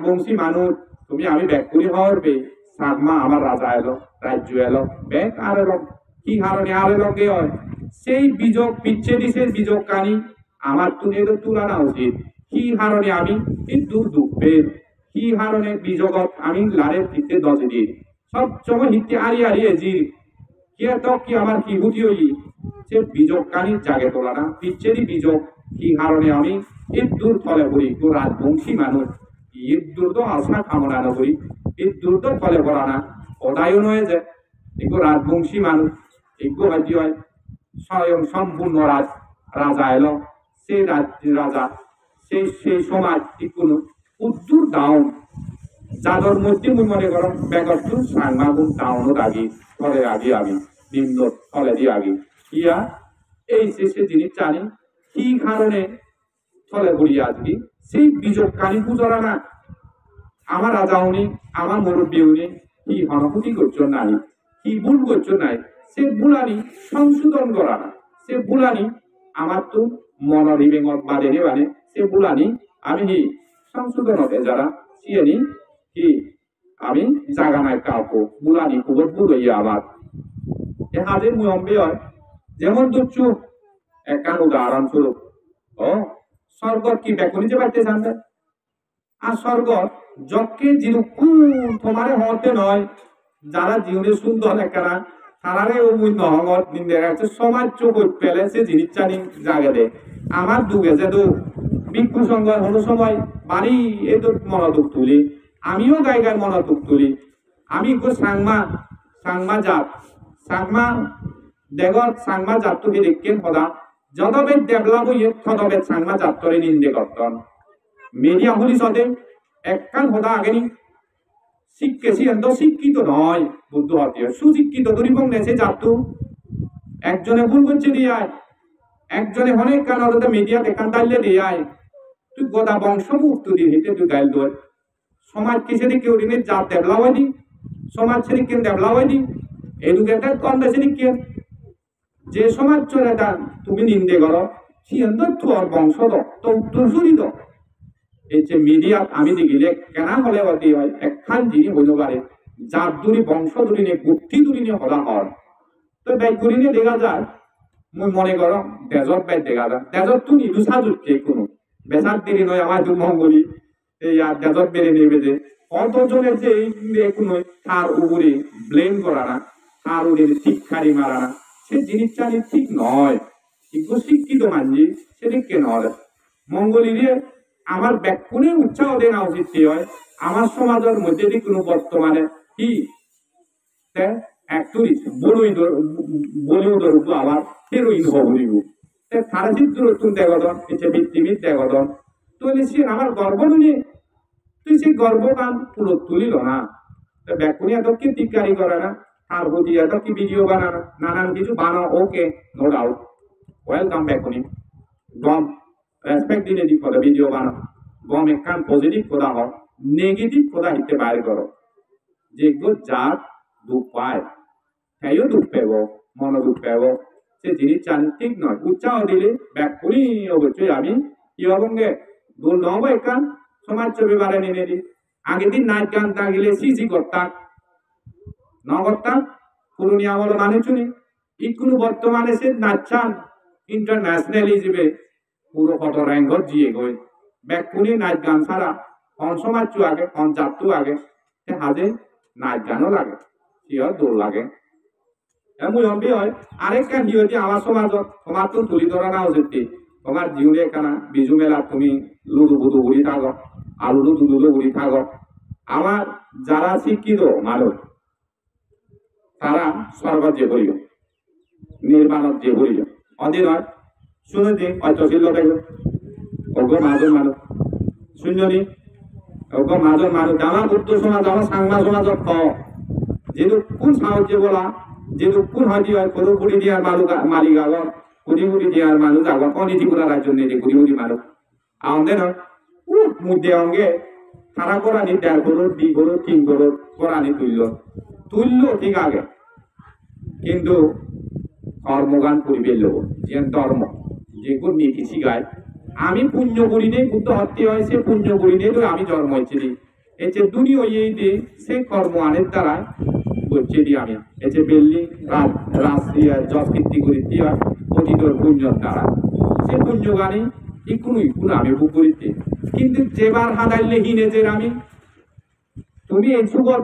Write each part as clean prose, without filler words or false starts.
রাজবংশী মানুষ তুমি আমি ব্যাকুনি হওয়ার বে সাগমা আমার রাজা এলো রাজ্য এলো ব্যাগ আর এলো কি হারণে আর এলগে হয় সেই বীজক বিচ্ছেদিসে বীজক কানি আমার তুলে তুলানো উচিত কি হারণে আমি কিন্তু দুঃখের কি হারণে বীজগত আমি লারের দিতে দজে দিই সব সময় হিতে আড়িয়ে জি কে তো কি আমার কি হুতি হই সে বীজক কানি জাগে তোলা না বিচ্ছেদি বীজক কি হারণে আমি দূর ফলে করি তো রাজবংশী মানুষ দূর তো আশা কামনা করি দূর তো ফলে করা না ওটাইও নয় যে এগুলো রাজবংশী মানুষ এগুলো হয়তো হয় স্বয়ং সম্পূর্ণ রাজা এলো সেই রাজা সেই সমাজ কোনো উদ্দূর ডাউন যাদের মধ্যে মনে করো ব্যাগত সাংমাগুন ডাউনের আগে ফলের আগে আমি নিম্ন ফলেরই আগে ইয়া এই সে জিনিস জানি কি কারণে ফলে পড়ি আজকে সেই বীজক কানি গুজরা না আমার রাজা উনি আমার মুরব্বী উনি কি হনকুটি করছো নাই কি ভুল করছো নাই সে ভুলানি সংশোধন করা না সে ভুলানি আমার তো মনোরিবেঙ্গত বাদে নেবানে সে ভুলানি আমি হি সংশোধন হবে যারা সিয়েনি কি আমি জাগা নাই কাউকে ভুলানি খুব ভুল হইয়া আবার এ হাজের মুয়ম্বে হয় যেমন দুচ্ছু একান উদাহরণস্বরূপ ও স্বর্গ কি বেকুনি যে পাইতে জানবে আর স্বর্গ যকে জিরুকুন তোমারে হতে নয় যারা জীবনে সুন্দর একরা তারারে ওই নহঙত নিন্দে আছে সমাজ চোখ পেলে সে জিনিস চানি জাগে দে আমার দুগে যে দু ভিক্ষু সংঘ হলো সময় বাড়ি এ তো মনোদুখ তুলি আমিও গায়গার মনোদুখ তুলি আমি একটু সাংমা জাত সাংমা দেগর সাংমা জাত তুকে দেখেন সদা যদবে ডেভেলপ হইয়ে তদবে সাংমা জাত করে নিন্দে করতন মিডিয়া হলি সদে একখান সদা আগেনি শিক্ষেছি এত শিক্ষিত নয় বুদ্ধ হতে সুশিক্ষিত দরিবং নেছে জাতু একজনে ভুল করছে দিয়ায় একজনে অনেক কারণে মিডিয়া দেখান তাইলে দিয়ায় তুই গোদা বংশ মুক্ত দিয়ে হিতে তুই গাইল দোয় সমাজ কিসে দিকে উড়িনে জাত ডেভেলপ হয়নি সমাজ ছেড়ে কেন ডেভেলপ হয়নি এডুকেটেড কম দেশে দিকে যে সমাজ চলে তুমি নিন্দে করো সে তোর বংশ তো উত্তরসূরি তো এই যে মিডিয়া আমি দেখিলে কেনা হলে অতি হয় একখান জিনিস হইল পারে জাত দূরি বংশ দূরি নিয়ে গোষ্ঠী দূরি নিয়ে হলা হয় তো ব্যাগ দূরি নিয়ে দেখা যায় মই মনে করো দেজত ব্যাগ দেখা যায় দেজত তুমি ইদু সাজুচ্ছে কোনো বেচার দেরি নয় আমার দু মঙ্গলি এই আর দেজত বেড়ে নেবে যে অতজনের যে এই কোনো তার উপরে ব্লেম করা না তার উপরে শিক্ষারি মারা না সে জিনিসটা ঠিক নয় শিক্ষিত মানজি সেদিকে নয় মঙ্গলিরে আমার ব্যাকুনে উৎসাহ দেওয়া উচিত হয় আমার সমাজের মধ্যে দিয়ে কোনো বর্তমানে কি বলিউডের উপর আবার হিরোইন হবলিব সারা চিত্র দেখদন এসে ভিত্তিমিত দেখদন তুই সে আমার গর্ব নিয়ে তুই সেই গর্ব গান পুরো তুলিল না ব্যাকুনি এত কি টিকারি করে না তার প্রতি এত কি ভিডিও বানানো নানান কিছু বানাও ওকে নো ডাউট ওয়েলকাম ব্যাকুনি গম রেসপেক্ট দিলে দিক করে ভিডিও বানাও গম একখান পজিটিভ কথা হোক নেগেটিভ কথা হিতে বাইর করো যেগুলো যার দুঃখ পায় তাইও দুঃখ পেব মনে দুঃখ পেব সে জিনিস চান ঠিক নয় উৎসাহ দিলে ব্যাকুনি অবশ্যই আমি কি হবঙ্গে দোল নহবো একখান সমাজ ছবি বারে নিয়ে দি আগের দিন নাচ গান থাকিলে সিসি করতাম ন করতাম পুরুনি আমল মানে শুনি ইকুনো বর্তমানে সে নাচান ইন্টারন্যাশনাল হিসেবে পুরো কত র্যাঙ্কর জিয়ে গই ব্যাকুনি নাচ গান ছাড়া কন সমাজ আগে কন জাতু আগে সে হাজে নাচ গানও লাগে সিও দোল লাগে এমন হবি হয় আরেকটা কি হচ্ছে আমার সমাজত তোমার তো তুলি ধরা না উচিত তোমার জীবনে একখানা বিজু মেলা তুমি লুডু বুদু উড়ি থাকো আলুডু দুলুডু উড়ি থাকো আমার যারা শিক্ষিত মানুষ তারা স্বর্গত যে করিল নির্মাণত যে করিল অধীন হয় শুনে যে হয়তো ছিল দেখো ওগো মাজন মানুষ শুনজনি ওগো মাজন মানুষ আমার বুদ্ধ সমাজ আমার সাংমা সমাজত যেহেতু কোন সাহায্য বলা যেহেতু কোন হয়তো হয় কোনো কুড়ি দিয়ার মানুষ মালিক আগর কুড়ি কুড়ি দিয়ার মানুষ আগর অনীতি করার জন্য কুড়ি কুড়ি মানুষ আমাদের মধ্যে অঙ্গে তারা করানি 1.5 করোড় 2 করোড় 3 করোড় করানি তুলল ঠিক আগে কিন্তু কর্মগান করিবে লোক যে ধর্ম যেগুলো নীতি শিখায় আমি পুণ্য করি নেই বুদ্ধ হত্যা হয়েছে পুণ্য করি নেই আমি জন্ম হয়েছি এই যে দুনিয়া এই যে সে কর্ম আনের দ্বারা বলছে দি আমি এই যে বেল্লি রাশিয়া জব কীর্তি করি দিয়া অতীতর পুণ্যর দ্বারা সে পুণ্য গানি ইকুন ইকুন আমি বুক করিতে কিন্তু যেবার হাদাইলে হিনে যে আমি তুমি এই সুগর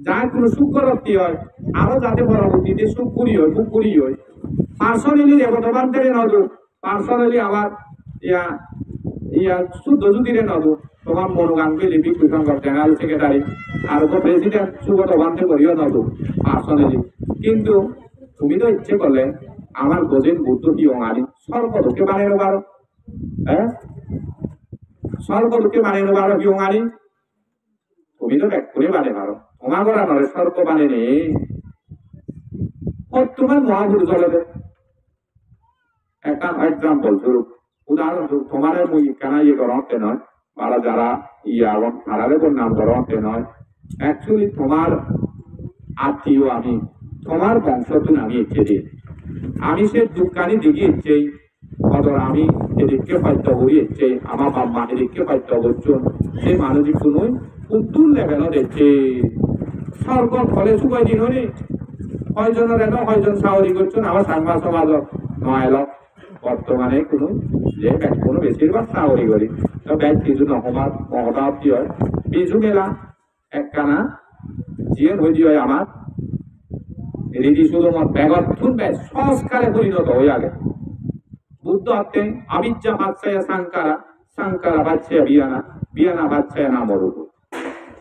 যা কোনো সুখ করতে হয় আরো যাতে পরবর্তীতে সুখ করি হয় বুক করি হয় পার্সোনালি দেবতাবান থেকে নদ পার্সোনালি আবার ইয়া ইয়া শুদ্ধ যুদিরে নদ তোমার মনোগান পেলে বিক্রি সংঘ জেনারেল সেক্রেটারি আর প্রেসিডেন্ট সুগত বান্ধে করিও নদ পার্সোনালি কিন্তু তুমি তো ইচ্ছে করলে আমার গজেন বুদ্ধ কি অঙালি সর্বদকে বানিয়ে নেব আরো হ্যাঁ সর্বদকে বানিয়ে নেব আরো কি অঙালি তুমি তো ব্যাক করে বানিয়ে পারো তোমার করা নয় সর্ব বানিয়ে নেই তোমার মহাগুরু চলে একটা এক্সাম্পল স্বরূপ উদাহরণস্বরূপ তোমার মুই কেন ইয়ে করতে নয় বা যারা ইয়ে এবং তারারে নাম করতে নয় অ্যাকচুয়ালি তোমার আত্মীয় আমি তোমার বংশতুন আমি ইচ্ছে দিই আমি সে দুঃখানি দিকে ইচ্ছেই অদর আমি এদিককে পাইত করি ইচ্ছে আমার বাবা এদিককে পাইত করছুন সেই মানসিক শুনুন উত্তর লেভেল দেখছে সরকার ফলে সুবাই দিন হনি কয়জনের এত কয়জন সাহরি করছুন আমার সাংবাদ সমাজ নয় বর্তমানে কোনো যে কোনো বেশিরভাগ সাহরি করি তো ব্যাগ কিছু নহমার মহতাব্দী হয় বিজু মেলা একখানা জিয়ে হয়ে হয় আমার রীতি শুধু আমার ব্যাগর্থুন ব্যাগ সংস্কারে পরিণত হয়ে আগে বুদ্ধ হত্যে আবিজ্জা বাচ্চায় সাংকারা সাংকারা বাচ্চায় বিয়ানা বিয়ানা বাচ্চায় নামরূপ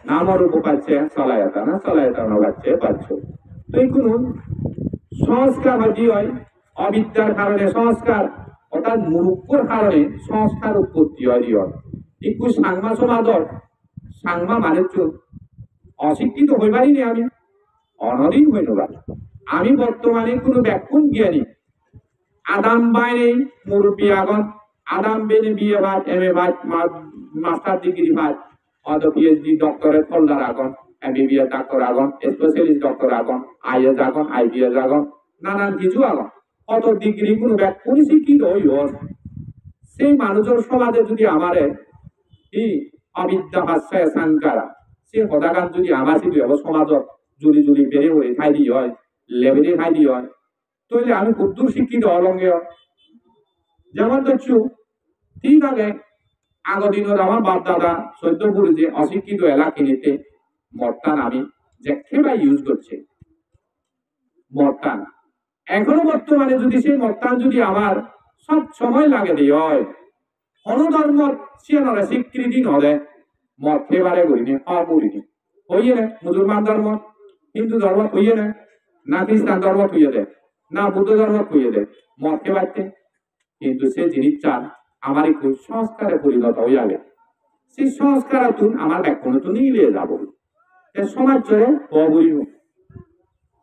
নামরূপ পাচ্ছে চলায়তা না চলায়তা না বাচ্চায় পাচ্ছ তো এই কোনো সংস্কার হয় অবিদ্যার কারণে সংস্কার অর্থাৎ মূর্খর কারণে সংস্কার উৎপত্তি হয় একটু সাংমা সমাদর সাংমা মানে অশিক্ষিত হইবারই নি আমি অনদিন হইল আমি বর্তমানে কোনো ব্যাকুম জ্ঞানী আদাম বাইরে মুরব্বী আগন আদাম বেনে বিয়ে ভাত এম এ ভাত মাস্টার ডিগ্রি ভাত অত পিএইচডি ডক্টরেট হোল্ডার আগন এমবিবিএস ডাক্তার আগন স্পেশালিস্ট ডক্টর আগন আইএস আগন আইপিএস আগন নানান কিছু আগন অত ডিগ্রি কোনো ব্যাকুনি শিক্ষিত হইল সেই মানুষের সমাজে যদি আমারে এই অবিদ্যা ভাষায় সাংকারা সে হদাগান যদি আমার যদি সমাজত জুলি জুলি বেড়ে হয়ে খাইদি হয় লেভেলে খাইদি হয় তাহলে আমি ক্ষুদ্র শিক্ষিত অলঙ্গে যেমন দেখছু ঠিক আছে আগদিনের আমার বাপ দাদা সৈদ্যপুর যে অশিক্ষিত এলাকা নিতে মটটান আমি যে খেবা ইউজ করছে মটটান এখনো বর্তমানে যদি সেই মটটান যদি আমার সব সময় লাগে দিয়ে হয় অনুধর্ম সে নয় স্বীকৃতি নয় মদ খেবারে করিনি অপরিনি হইয়ে না মুসলমান ধর্ম হিন্দু ধর্ম হইয়ে না খ্রিস্টান ধর্ম হইয়ে দেয় না বুদ্ধ ধর্ম হইয়ে দেয় মদ খেবারতে কিন্তু সে জিনিস চান আমার একটু সংস্কারে পরিণত হয়ে যাবে সেই সংস্কার তুন আমার ব্যাকুণ তো নিয়ে যাবো সমাজ জয়ে অবরিণ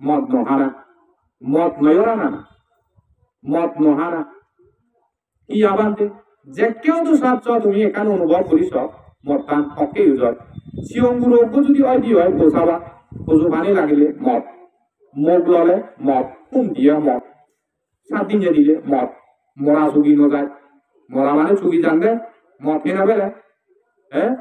মদ নহারা মদ নয়রা না মদ নহারা কি আবার যে কেউ তো সাত তুমি এখানে অনুভব করিস মতান হকে ইউজ শিয়ঙ্গুর যদি হয় দি হয় বোঝাবা ওজু পানি লাগিলে মদ মুখ ললে মদ ফুম দিয়ে মদ 7 দিন দিলে মদ মরা চুগি নযায় মরা মানে চুগি জানবে মদ কেনা বেলে হ্যাঁ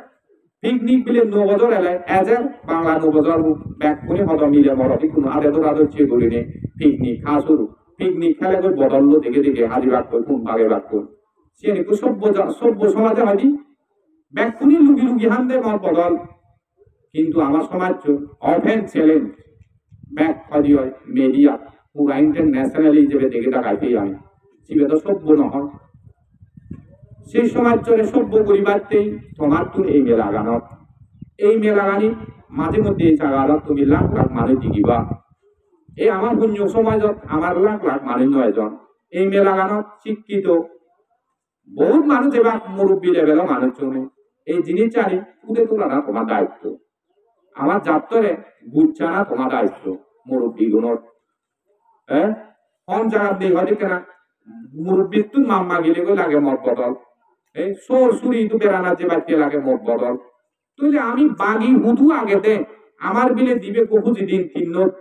পিকনিক বিলে 9 বছর এলে এজের বাংলা 9 বছর ব্যাক করে হদ মিলে মরটি কোনো আদর চেয়ে করিনি পিকনিক খাওয়া শুরু পিকনিক খেলে করে বদল দেখে দেখে হাজি বাগ করে কোন ভাগে বাগ করে সে একটু সভ্য সমাজে হয়নি ব্যাকুনি লুকি লুকি হান দেয় মত বদল কিন্তু আমার সমাজ অফেন চ্যালেঞ্জ ব্যাক হদি হয় মিডিয়া পুরা ইন্টারন্যাশনালি হিসেবে দেখে দেখাইতেই আমি সে তো সভ্য নহয় সেই সমাজ চলে সভ্য পরিবারতেই তোমার তুমি এই মেলা গানত এই মেলা গানি মাঝে মধ্যে এই জায়গা তুমি লাখ লাখ মানুষ দিবা এই আমার পুণ্য সমাজত আমার লাখ লাখ মানুষ নয়জন এই মেলা গানত শিক্ষিত বহুত মানুষ এবার মুরব্বী লেভেল মানুষ চলে এই জিনিস জানি ফুটে তোলা না তোমার দায়িত্ব আমার যাত্রে বুঝছা না তোমার দায়িত্ব মুরব্বী গুণর হ্যাঁ কম জায়গা দিয়ে হয় কেনা মুরব্বী তুই মাম্মা গেলে গো লাগে মত বদল এই সোর সুরি তো বেড়ানা যে বাচ্চা লাগে মত বদল তুই আমি বাগি হুদু আগে দে আমার বিলে দিবে কপুজি দিন 3 নোট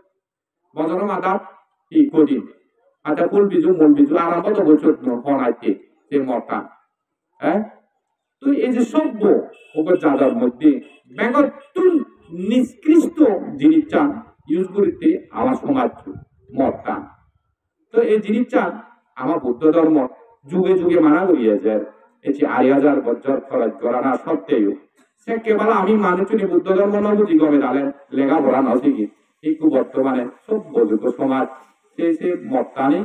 বদল মাথা কি কদিন আচ্ছা ফুল বিজু মূল বিজু আরম্ভ তো বছর ফোন আছে সে মতা হ্যাঁ তুই এই যে সভ্য ওকে যাদের মধ্যে ব্যাগত জিনিস চান ইউজ করতে আমার সমাজ মত টান তো এই জিনিস চান আমার বুদ্ধ ধর্ম যুগে যুগে মানা করিয়েছে এটি ২,০০০ বছর খরচ করা না সত্ত্বেও সে কেবল আমি মানুষের বুদ্ধ ধর্ম ন বুঝি গমে ডালে লেখাপড়া ন শিখি কিন্তু বর্তমানে সব বৈদিক সমাজ সে মতানি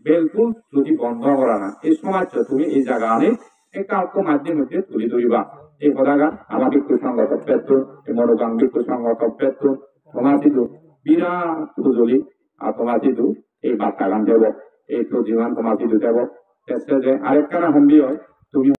বিলকুল যদি বন্ধ করা না এই সমাজ তুমি এই জায়গা আনে একটা অল্প মাধ্যমে তুলে ধরিবা এই পতাকা আমার বিক্ষু সংগত পেত্র এই মনোগাম বিক্ষু সংগত পেত্র তোমার কিন্তু বিরাট সুজলি আর তোমার কিন্তু এই বার্তা গান দেব এই তো জীবন তোমার কিন্তু দেব আরেকটা না হম্বি হয় তুমি